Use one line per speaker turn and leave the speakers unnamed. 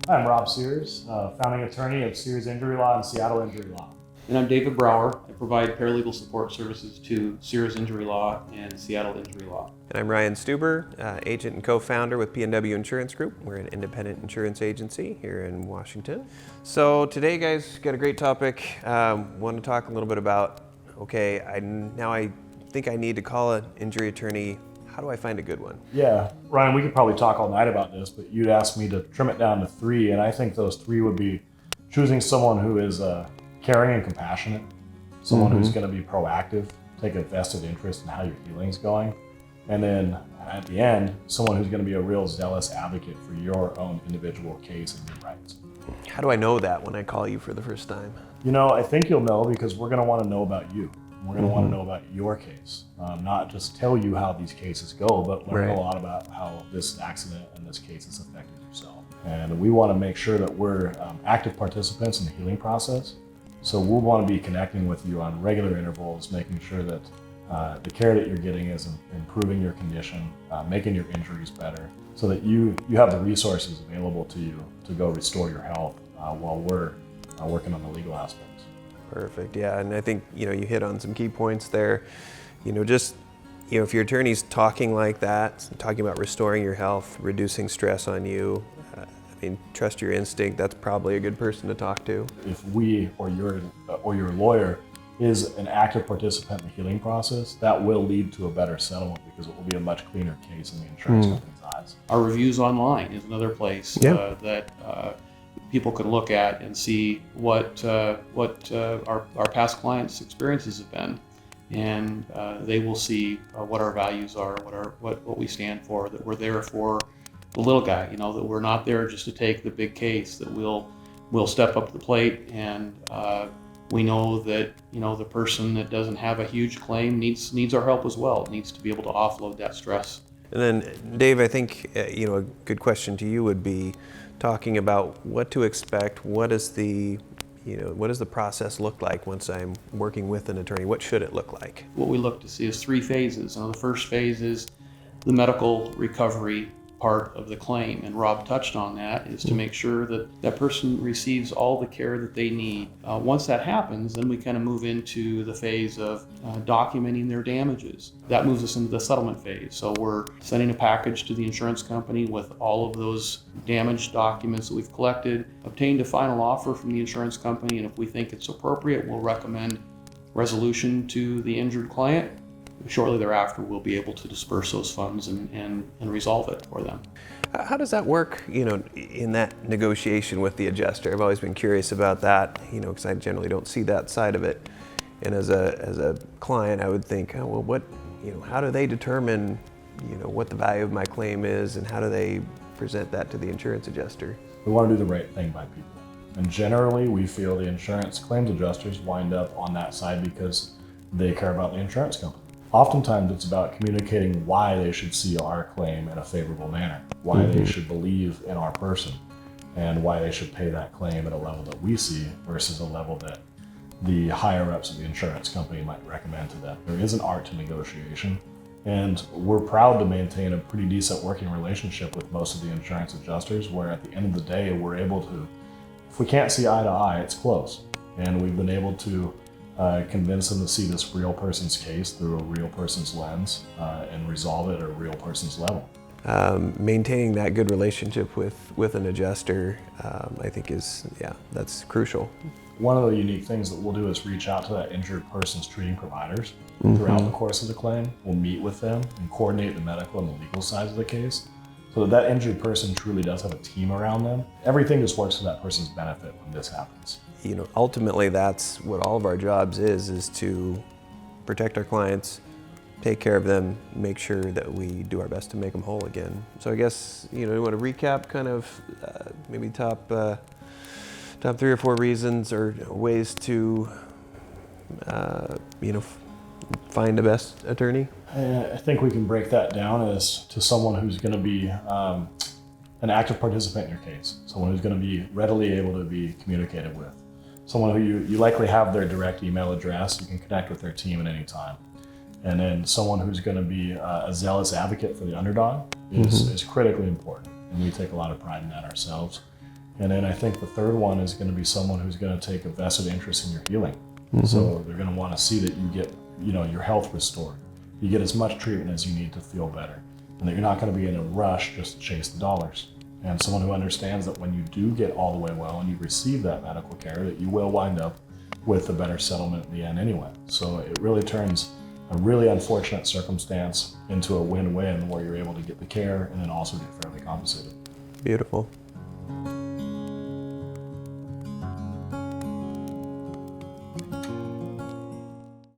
Hi, I'm Rob Sears, founding attorney of Sears Injury Law and Seattle Injury Law.
And I'm David Brower. I provide paralegal support services to Sears Injury Law and Seattle Injury Law.
And I'm Ryan Stuber, agent and co-founder with P&W Insurance Group. We're an independent insurance agency here in Washington. So today, guys, got a great topic. Want to talk a little bit about, okay, I think I need to call an injury attorney. How do I find a good one?
Yeah, Ryan, we could probably talk all night about this, but you'd asked me to trim it down to 3, and I think those 3 would be choosing someone who is caring and compassionate, someone who's going to be proactive, take a vested interest in how your healing's going, and then at the end, someone who's going to be a real zealous advocate for your own individual case and your rights.
How do I know that when I call you for the first time?
You know, I think you'll know because we're going to want to know about you. We're going to want to know about your case, not just tell you how these cases go, but learn a lot about how this accident and this case has affected yourself. And we want to make sure that we're active participants in the healing process. So we'll want to be connecting with you on regular intervals, making sure that the care that you're getting is improving your condition, making your injuries better, so that you have the resources available to you to go restore your health while we're working on the legal aspects.
Perfect. Yeah, and I think you hit on some key points there. If your attorney's talking like that, talking about restoring your health, reducing stress on you, trust your instinct. That's probably a good person to talk to.
If we or your lawyer is an active participant in the healing process, that will lead to a better settlement because it will be a much cleaner case in the insurance company's eyes.
Our reviews online is another place that people can look at and see what our past clients' experiences have been, and they will see what our values are, what we stand for, that we're there for the little guy, that we're not there just to take the big case, that we'll step up to the plate, and we know that the person that doesn't have a huge claim needs our help as well, needs to be able to offload that stress.
And then Dave, I think a good question to you would be talking about what to expect. What does the process look like once I'm working with an attorney? What should it look like?
What we look to see is 3 phases. The first phase is the medical recovery part of the claim, and Rob touched on that, is to make sure that that person receives all the care that they need. Once that happens, then we kind of move into the phase of documenting their damages. That moves us into the settlement phase. So we're sending a package to the insurance company with all of those damage documents that we've collected, obtained a final offer from the insurance company, and if we think it's appropriate, we'll recommend resolution to the injured client. Shortly thereafter, we'll be able to disperse those funds and resolve it for them.
How does that work, in that negotiation with the adjuster? I've always been curious about that, because I generally don't see that side of it. And as a client, I would think, oh, well, how do they determine, what the value of my claim is, and how do they present that to the insurance adjuster?
We want to do the right thing by people. And generally, we feel the insurance claims adjusters wind up on that side because they care about the insurance company. Oftentimes, it's about communicating why they should see our claim in a favorable manner, why they should believe in our person, and why they should pay that claim at a level that we see versus a level that the higher-ups of the insurance company might recommend to them. There is an art to negotiation, and we're proud to maintain a pretty decent working relationship with most of the insurance adjusters, where at the end of the day, we're able to, if we can't see eye to eye, it's close. And we've been able to convince them to see this real person's case through a real person's lens and resolve it at a real person's level.
Maintaining that good relationship with an adjuster, I think that's crucial.
One of the unique things that we'll do is reach out to that injured person's treating providers throughout the course of the claim. We'll meet with them and coordinate the medical and the legal sides of the case so that injured person truly does have a team around them. Everything just works for that person's benefit when this happens.
Ultimately, that's what all of our jobs is to protect our clients, take care of them, make sure that we do our best to make them whole again. So I guess, you want to recap kind of maybe top 3 or 4 reasons or ways to, find the best attorney?
I think we can break that down as to someone who's going to be an active participant in your case, someone who's going to be readily able to be communicated with, someone who you likely have their direct email address, you can connect with their team at any time. And then someone who's going to be a zealous advocate for the underdog is critically important, and we take a lot of pride in that ourselves. And then I think the third one is going to be someone who's going to take a vested interest in your healing. So they're going to want to see that you get, your health restored. You get as much treatment as you need to feel better, and that you're not going to be in a rush just to chase the dollars. And someone who understands that when you do get all the way well and you receive that medical care, that you will wind up with a better settlement in the end anyway. So it really turns a really unfortunate circumstance into a win-win where you're able to get the care and then also get fairly compensated.
Beautiful.